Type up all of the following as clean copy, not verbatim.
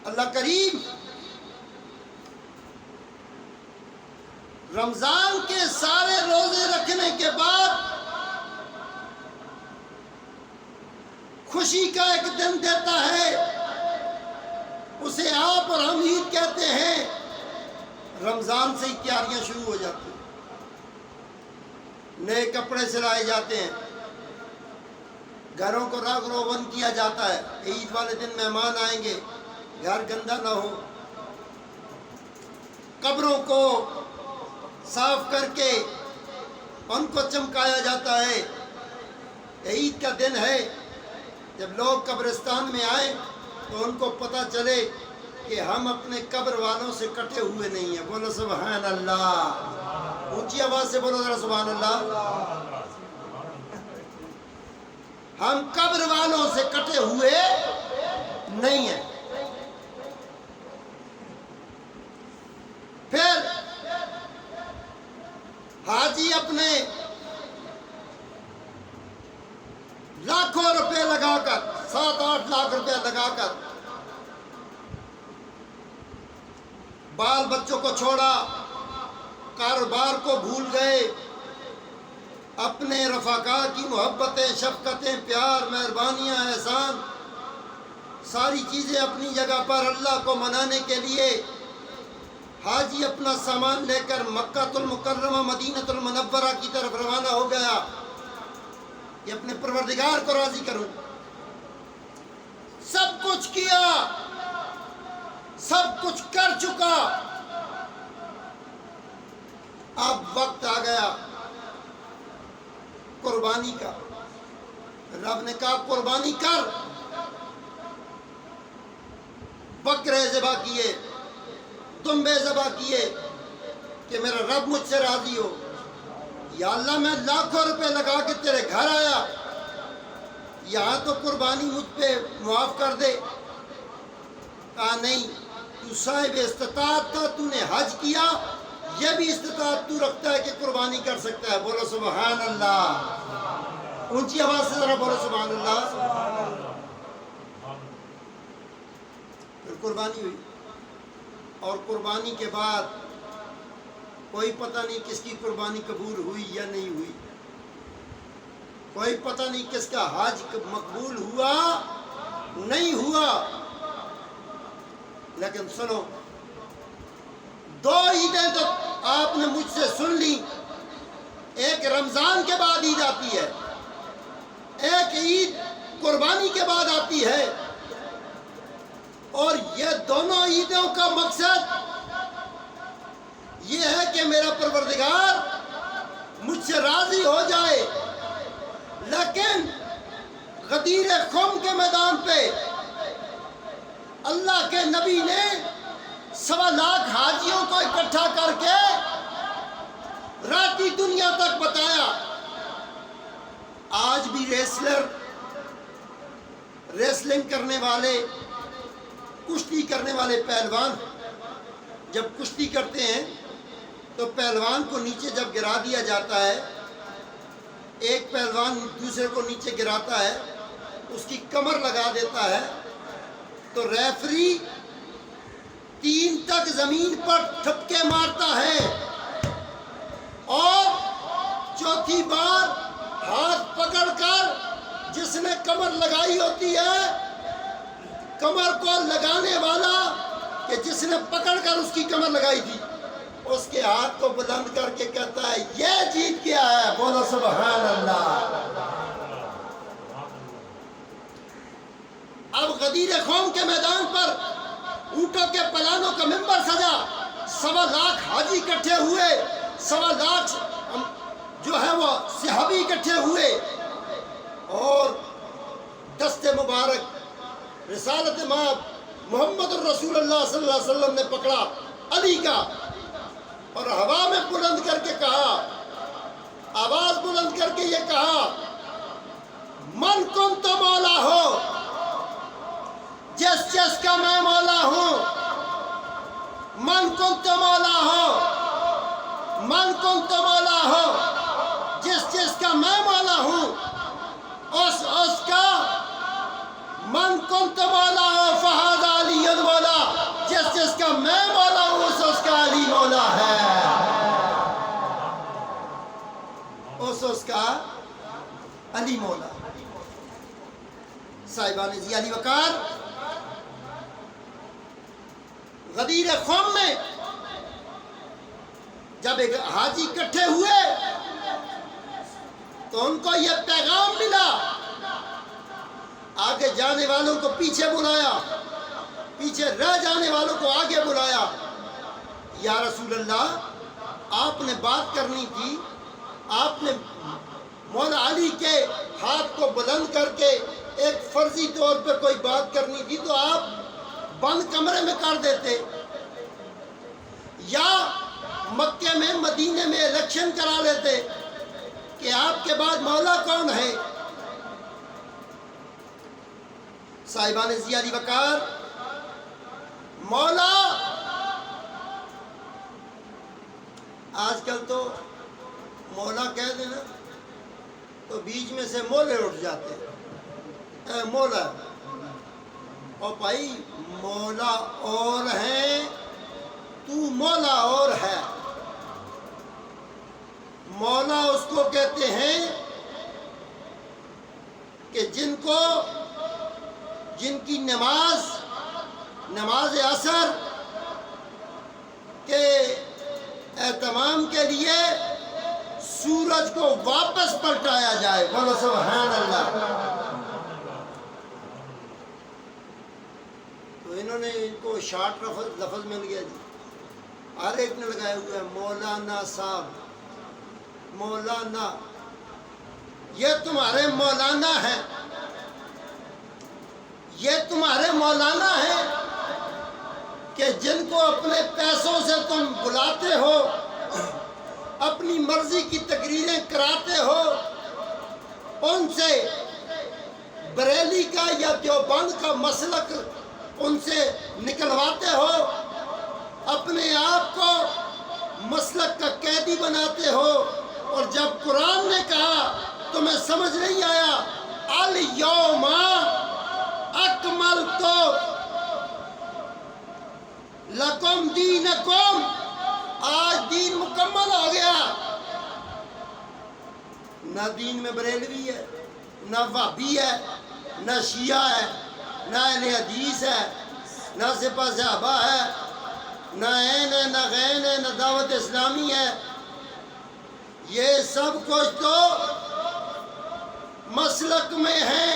اللہ کریم رمضان کے سارے روزے رکھنے کے بعد خوشی کا ایک دن دیتا ہے، اسے آپ اور ہم عید کہتے ہیں۔ رمضان سے ہی تیاریاں شروع ہو جاتی ہیں، نئے کپڑے سلائے جاتے ہیں، گھروں کو رنگ روغن کیا جاتا ہے، عید والے دن مہمان آئیں گے، گھر گندا نہ ہو، قبروں کو صاف کر کے ان کو چمکایا جاتا ہے۔ عید کا دن ہے، جب لوگ قبرستان میں آئیں تو ان کو پتہ چلے کہ ہم اپنے قبر والوں سے کٹے ہوئے نہیں ہیں۔ بولو سبحان اللہ، اونچی آواز سے بولو ذرا سبحان اللہ۔ ہم قبر والوں سے کٹے ہوئے نہیں ہیں۔ پھر حاجی اپنے لاکھوں روپے لگا کر، 7-8 لاکھ روپے لگا کر بال بچوں کو چھوڑا، کاروبار کو بھول گئے، اپنے رفقا کی محبتیں، شفقتیں، پیار، مہربانیاں، احسان، ساری چیزیں اپنی جگہ پر اللہ کو منانے کے لیے حاجی اپنا سامان لے کر مکہ المکرمہ مدینہ المنورہ کی طرف روانہ ہو گیا کہ اپنے پروردگار کو راضی کروں۔ سب کچھ کیا، سب کچھ کر چکا، اب وقت آ گیا قربانی کا۔ رب نے کہا قربانی کر، بکرے ذبح کیے، دمبے ذبح کیے کہ میرا رب مجھ سے راضی ہو۔ یا اللہ میں لاکھوں روپے لگا کے تیرے گھر آیا، یہاں تو قربانی مجھ پہ معاف کر دے۔ کہا نہیں، تو صاحب استطاعت تھا، تو نے حج کیا، یہ بھی استطاعت تو رکھتا ہے کہ قربانی کر سکتا ہے۔ بولو سبحان اللہ، اونچی آواز سے ذرا بولو سبحان اللہ۔ پھر قربانی ہوئی، اور قربانی کے بعد کوئی پتہ نہیں کس کی قربانی قبول ہوئی یا نہیں ہوئی، کوئی پتہ نہیں کس کا حج مقبول ہوا نہیں ہوا۔ لیکن سنو، 2 عیدیں تو آپ نے مجھ سے سن لی، ایک رمضان کے بعد عید آتی ہے، ایک عید قربانی کے بعد آتی ہے، اور یہ دونوں عیدوں کا مقصد یہ ہے کہ میرا پروردگار مجھ سے راضی ہو جائے۔ لیکن غدیر خم کے میدان پہ اللہ کے نبی نے 1.25 لاکھ حاجیوں کو اکٹھا کر کے راتی دنیا تک بتایا۔ آج بھی ریسلنگ کرنے والے، کشتی کرنے والے پہلوان جب کشتی کرتے ہیں تو پہلوان کو نیچے جب گرا دیا جاتا ہے، ایک پہلوان دوسرے کو نیچے گراتا ہے، اس کی کمر لگا دیتا ہے، تو ریفری 3 تک زمین پر ٹھپکے مارتا ہے، اور چوتھی بار ہاتھ پکڑ کر جس نے کمر لگائی ہوتی ہے، کمر کو لگانے والا کہ جس نے پکڑ کر اس کی کمر لگائی تھی، اس کے ہاتھ کو بلند کر کے کہتا ہے یہ جیت گیا ہے۔ بولو سبحان اللہ۔ اب غدیر قوم کے میدان پر اونٹوں کے پلانوں کا ممبر سجا، 1.25 لاکھ حاجی اکٹھے ہوئے، 1.25 لاکھ جو ہے وہ صحابی اکٹھے ہوئے، اور دست مبارک رسالت مآب محمد الرسول اللہ صلی اللہ علیہ وسلم نے پکڑا علی کا، اور ہوا میں بلند کر کے کہا، آواز بلند کر کے یہ کہا، من کنت مولا ہو، جس کا میں مولا ہوں، من کنت مولا ہو، من کنت مولا ہو، جس کا میں مولا ہوں، اس کا من کنت مولا ہو فہذا علی مولا، جس کا میں مولا ہوں اس کا علی مولا ہے، اس کا علی مولا۔ صاحبان ضیاء علی وقار غدیر خم میں جب ایک حاجی اکٹھے ہوئے تو ان کو یہ پیغام ملا، آگے جانے والوں کو پیچھے بلایا، پیچھے رہ جانے والوں کو آگے بلایا۔ یا رسول اللہ، آپ نے بات کرنی تھی، آپ نے مولا علی کے ہاتھ کو بلند کر کے ایک فرضی طور پہ کوئی بات کرنی تھی تو آپ بند کمرے میں کر دیتے، یا مکے میں مدینے میں الیکشن کرا لیتے کہ آپ کے بعد مولا کون ہے۔ صاحبان ضیاء علی وقار، مولا آج کل تو مولا کہہ دینا تو بیچ میں سے مولے اٹھ جاتے ہیں، اے مولا، اور بھائی مولا اور ہیں، تو مولا اور ہے۔ مولا اس کو کہتے ہیں کہ جن کی نماز عصر کے اہتمام کے لیے سورج کو واپس پلٹایا جائے، بولو سبحان اللہ۔ تو انہوں نے ان کو شارٹ لفظ مل گیا جی، ہر ایک نے لگایا ہوا ہے مولانا صاحب، مولانا۔ یہ تمہارے مولانا ہیں، یہ تمہارے مولانا ہیں کہ جن کو اپنے پیسوں سے تم بلاتے ہو، اپنی مرضی کی تقریریں کراتے ہو، ان سے بریلی کا یا دیوبند کا مسلک ان سے نکلواتے ہو، اپنے آپ کو مسلک کا قیدی بناتے ہو، اور جب قرآن نے کہا تمہیں سمجھ نہیں آیا، الیوم اکملت لکم دینکم، آج دین مکمل ہو گیا۔ نہ دین میں بریلوی ہے، نہ وہابی ہے، نہ شیعہ ہے، نہ اہل حدیث ہے، نہ سپہ صحابہ ہے، نہ عین ہے، نہ غین ہے، نہ دعوت اسلامی ہے۔ یہ سب کچھ تو مسلک میں ہے،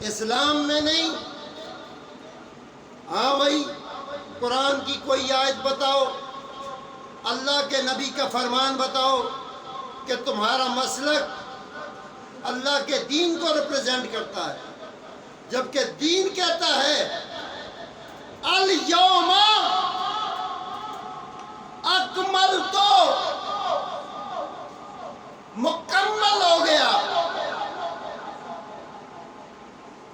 اسلام میں نہیں۔ ہاں بھائی، قرآن کی کوئی آیت بتاؤ، اللہ کے نبی کا فرمان بتاؤ کہ تمہارا مسلک اللہ کے دین کو ریپریزنٹ کرتا ہے، جبکہ دین کہتا ہے الیوم اکملت، مکمل ہو گیا،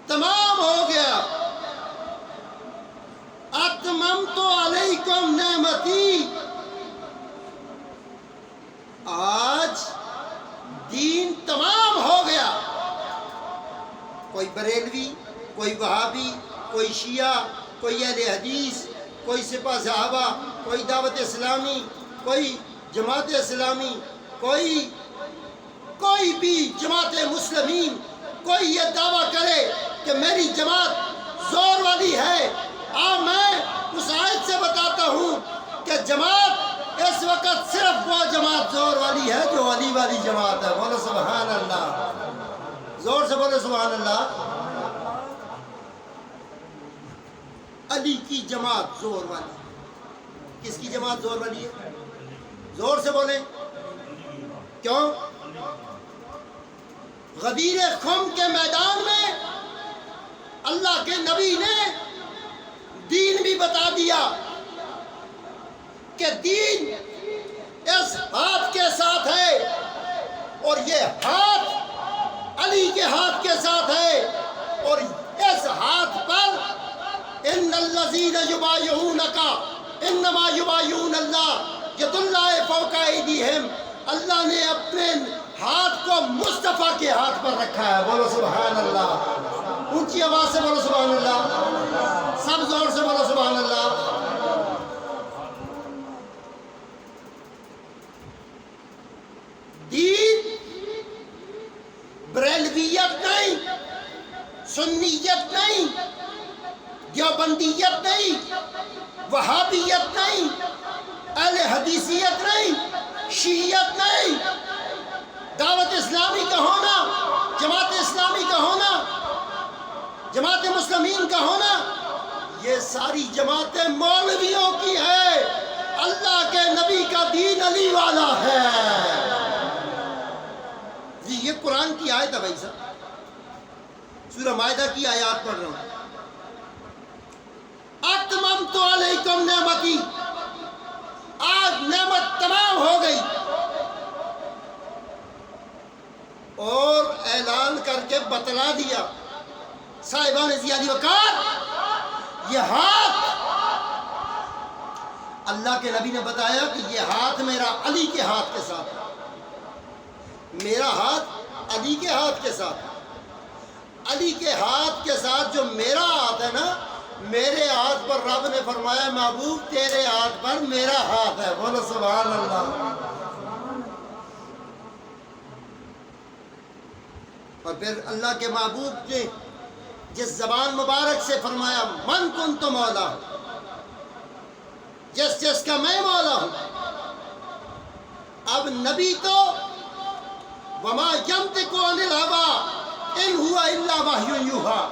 تمام ہو گیا۔ اتممت علیکم نعمتی، آج دین تمام ہو گیا۔ کوئی بریلوی، کوئی وہابی، کوئی شیعہ، کوئی اہل حدیث، کوئی سپہ صحابہ، کوئی دعوت اسلامی، کوئی جماعت اسلامی، کوئی بھی جماعت مسلمین، کوئی یہ دعویٰ کرے کہ میری جماعت زور والی ہے، میں اس آیت سے بتاتا ہوں کہ جماعت اس وقت صرف وہ جماعت زور والی ہے جو علی والی جماعت ہے۔ بولو سبحان اللہ، زور سے بولو سبحان اللہ۔ علی کی جماعت زور والی۔ کس کی جماعت زور والی ہے؟ زور سے بولیں، کیوں؟ غدیر خم کے میدان میں اللہ کے نبی نے دین بھی بتا دیا کہ دین اس ہاتھ کے ساتھ ہے، اور یہ ہاتھ علی کے ہاتھ کے ساتھ ہے، اور اس ہاتھ پر ان الذین یبایعونک انما یبایعون اللہ ید اللہ فوق ایدیہم، اللہ نے اپنے ہاتھ کو مصطفیٰ کے ہاتھ پر رکھا ہے۔ بولو سبحان اللہ۔ اونچی آواز سے بولو سبحان اللہ، سب زور سے بولو سبحان اللہ۔ دین بریلویت نہیں، سنیت نہیں، دیوبندیت نہیں، وہابیت نہیں، اہل حدیثیت نہیں، شیعیت نہیں، دعوت اسلامی کا ہونا، جماعت اسلامی کا ہونا، جماعت مسلمین کا ہونا، یہ ساری جماعتیں مولویوں کی ہے، اللہ کے نبی کا دین علی والا ہے۔ جی یہ قرآن کی آیت ہے بھائی صاحب، سورہ مائدہ کی آیات پڑھ رہا ہوں۔ اتممت علیکم نعمتی، آج نعمت تمام ہو گئی، اور اعلان کر کے بتلا دیا صاحبان زیادی وقار، یہ ہاتھ اللہ کے نبی نے بتایا کہ یہ ہاتھ میرا علی کے ہاتھ کے ساتھ ہے، میرا ہاتھ علی کے ہاتھ کے ساتھ ہے، علی کے ہاتھ کے ساتھ جو میرا ہاتھ ہے نا، میرے ہاتھ پر رب نے فرمایا محبوب تیرے ہاتھ پر میرا ہاتھ ہے، بولو سبحان اللہ۔ اور پھر اللہ کے محبوب نے جس زبان مبارک سے فرمایا من کنت مولا، جس جس کا میں مولا ہوں۔ اب نبی تو وما ینطق عن الہوی ان ہوا الا وحی یوحی،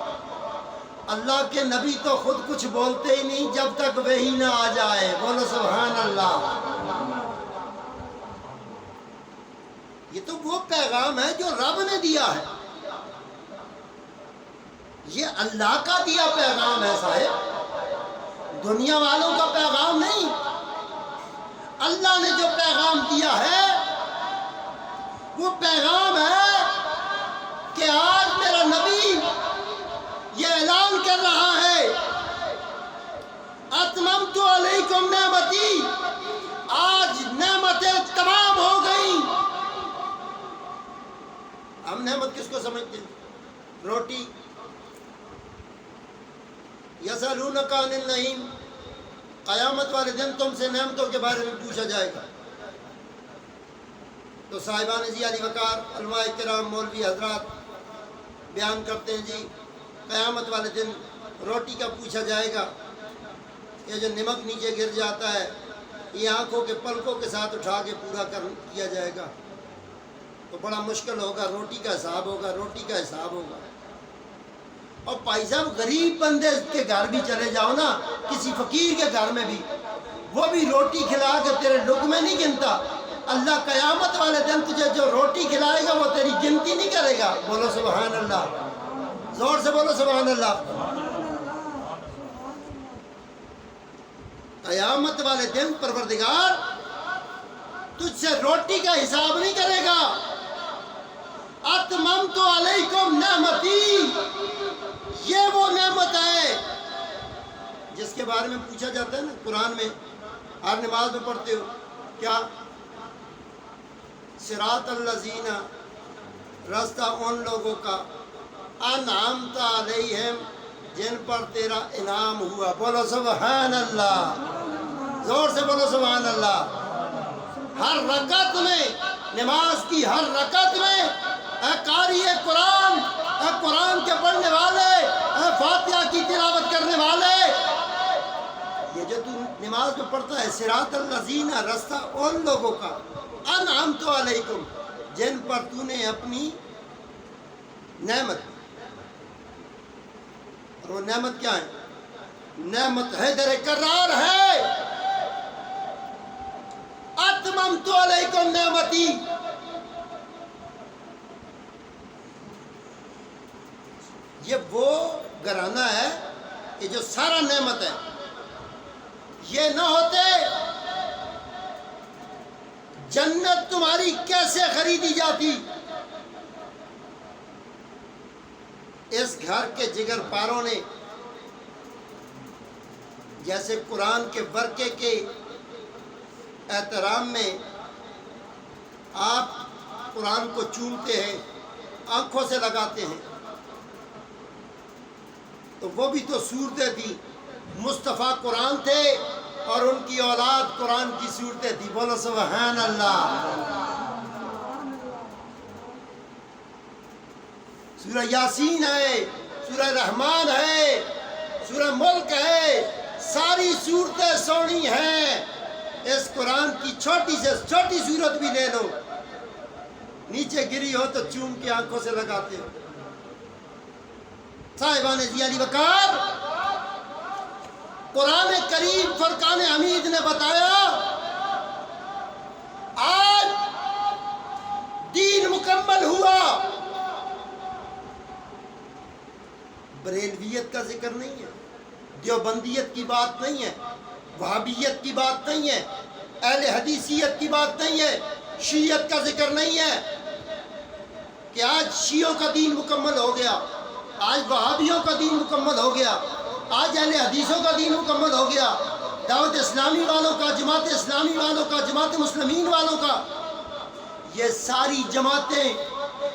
اللہ کے نبی تو خود کچھ بولتے ہی نہیں جب تک وحی نہ آ جائے، بولو سبحان اللہ۔ یہ تو وہ پیغام ہے جو رب نے دیا ہے، یہ اللہ کا دیا پیغام ہے صاحب، دنیا والوں کا پیغام نہیں۔ اللہ نے جو پیغام دیا ہے وہ پیغام ہے کہ آج میرا نبی یہ اعلان کر رہا ہے اتممت علیکم نعمتی، آج نعمتیں تمام ہو گئیں۔ ہم نعمت کس کو سمجھتے ہیں؟ روٹی۔ یسألونک عن النعیم، قیامت والے دن تم سے نعمتوں کے بارے میں پوچھا جائے گا۔ تو صاحبان زیادی وقار، علماء کرام، مولوی حضرات بیان کرتے ہیں جی قیامت والے دن روٹی کا پوچھا جائے گا، یہ جو نمک نیچے گر جاتا ہے یہ آنکھوں کے پلکوں کے ساتھ اٹھا کے پورا کیا جائے گا، تو بڑا مشکل ہوگا، روٹی کا حساب ہوگا، روٹی کا حساب ہوگا۔ اور بھائی صاحب غریب بندے کے گھر بھی چلے جاؤ نا، کسی فقیر کے گھر میں بھی، وہ بھی روٹی کھلا کے تیرے لقمے نہیں گنتا، اللہ قیامت والے دن تجھے جو روٹی کھلائے گا وہ تیری گنتی نہیں کرے گا، بولو سبحان اللہ، زور سے بولو سبحان اللہ۔ قیامت والے دن پروردگار تجھ سے روٹی کا حساب نہیں کرے گا۔ اتممت علیکم نعمتی، یہ وہ نعمت ہے جس کے بارے میں پوچھا جاتا ہے نا قرآن میں، ہر نماز میں پڑھتے ہو کیا؟ صراط الذین، راستہ ان لوگوں کا، انعمت علیہم، جن پر تیرا انعام ہوا، بولو سبحان اللہ، زور سے بولو سبحان اللہ۔ ہر رکعت میں، نماز کی ہر رکعت میں، اے قاری قرآن، اے قرآن کے پڑھنے والے، اے فاتحہ کی تلاوت کرنے والے، یہ جو تو نماز میں پڑھتا ہے صراط الذین، راستہ ان لوگوں کا، انعمت علیکم، جن پر تو نے اپنی نعمت، اور وہ نعمت کیا ہے؟ نعمت حیدر کرار ہے۔ اتممت علیکم نعمتی، یہ وہ گھرانہ ہے کہ جو سارا نعمت ہے، یہ نہ ہوتے جنت تمہاری کیسے خریدی جاتی؟ اس گھر کے جگر پاروں نے جیسے قرآن کے برکے کے احترام میں آپ قرآن کو چومتے ہیں، آنکھوں سے لگاتے ہیں، تو وہ بھی تو صورتیں تھیں. مصطفیٰ قرآن تھے اور ان کی اولاد قرآن کی صورتیں تھیں. بولو سبحان اللہ. سورہ یاسین ہے، سورہ رحمان ہے، سورہ ملک ہے، ساری صورتیں سونی ہیں. اس قرآن کی چھوٹی سے چھوٹی صورت بھی لے لو، نیچے گری ہو تو چوم کے آنکھوں سے لگاتے ہو. صاحبان ضیاء علی وقار، قرآن کریم فرقان حمید نے بتایا آج دین مکمل ہوا. بریلویت کا ذکر نہیں ہے، دیوبندیت کی بات نہیں ہے، وہابیت کی بات نہیں ہے، اہل حدیثیت کی بات نہیں ہے، شیعت کا ذکر نہیں ہے کہ آج شیعوں کا دین مکمل ہو گیا، آج وہابیوں کا دین مکمل ہو گیا، آج اہل حدیثوں کا دین مکمل ہو گیا، دعوت اسلامی والوں کا، جماعت اسلامی والوں کا، جماعت مسلمین والوں کا. یہ ساری جماعتیں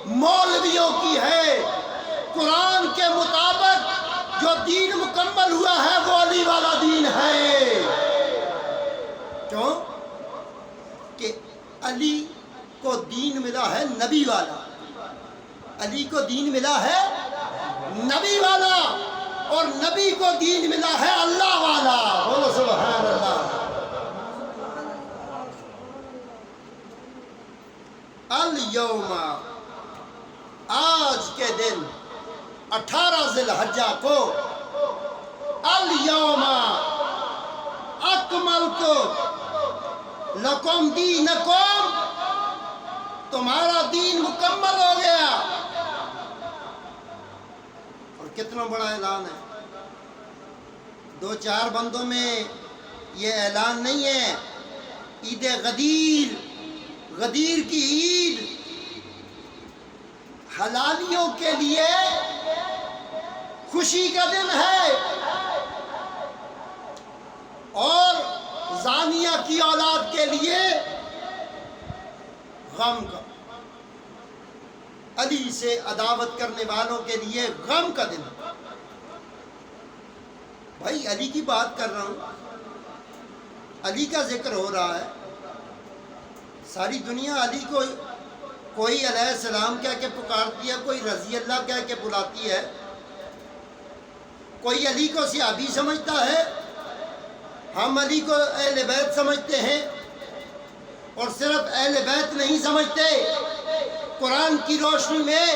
مولویوں کی ہے. قرآن کے مطابق جو دین مکمل ہوا ہے وہ علی والا دین ہے. کیوں؟ کہ علی کو دین ملا ہے نبی والا، علی کو دین ملا ہے نبی والا، اور نبی کو دین ملا ہے اللہ والا. بولو سبحان اللہ. الیوم، آج کے دن 18 ذی الحجہ کو، الیوم اکملت لکم دینکم، تمہارا دین مکمل ہو گیا. اور کتنا بڑا اعلان ہے. 2-4 بندوں میں یہ اعلان نہیں ہے. عید غدیر، غدیر کی عید حلالیوں کے لیے خوشی کا دن ہے اور زانیہ کی اولاد کے لیے غم کا. علی سے عداوت کرنے والوں کے لیے غم کا دن. بھائی علی کی بات کر رہا ہوں، علی کا ذکر ہو رہا ہے. ساری دنیا علی کو کوئی علیہ السلام کہہ کے پکارتی ہے، کوئی رضی اللہ کہہ کے بلاتی ہے، کوئی علی کو صحابی سمجھتا ہے. ہم علی کو اہل بیت سمجھتے ہیں، اور صرف اہل بیت نہیں سمجھتے. قرآن کی روشنی میں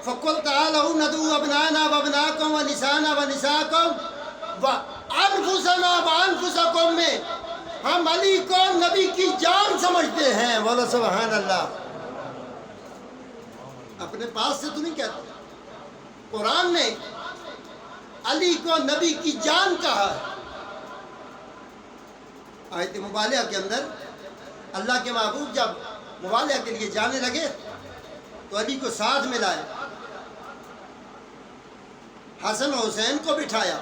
فَقُلْ تَعَالَوْا نَدْعُو أَبْنَاءَنَا وَأَبْنَاءَكُمْ وَنِسَاءَنَا وَنِسَاءَكُمْ وَأَنفُسَنَا وَأَنفُسَكُمْ میں ہم علی کو نبی کی جان سمجھتے ہیں. بولو سبحان اللہ. اپنے پاس سے تو نہیں کہتے، قرآن نے علی کو نبی کی جان کہا ہے. آیت مبالغہ کے اندر اللہ کے محبوب جب مبالغہ کے لیے جانے لگے تو علی کو ساتھ میں لائے، حسن حسین کو بٹھایا،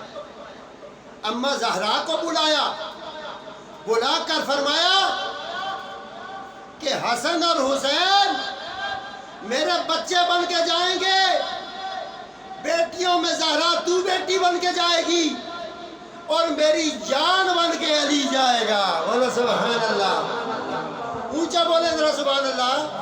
اماں زہرا کو بلایا، بلا کر فرمایا کہ حسن اور حسین میرے بچے بن کے جائیں گے، بیٹیوں میں زہرا تو بیٹی بن کے جائے گی، اور میری جان بن کے علی جائے گا. بولو سبحان اللہ. اونچا بولے ذرا سبحان اللہ.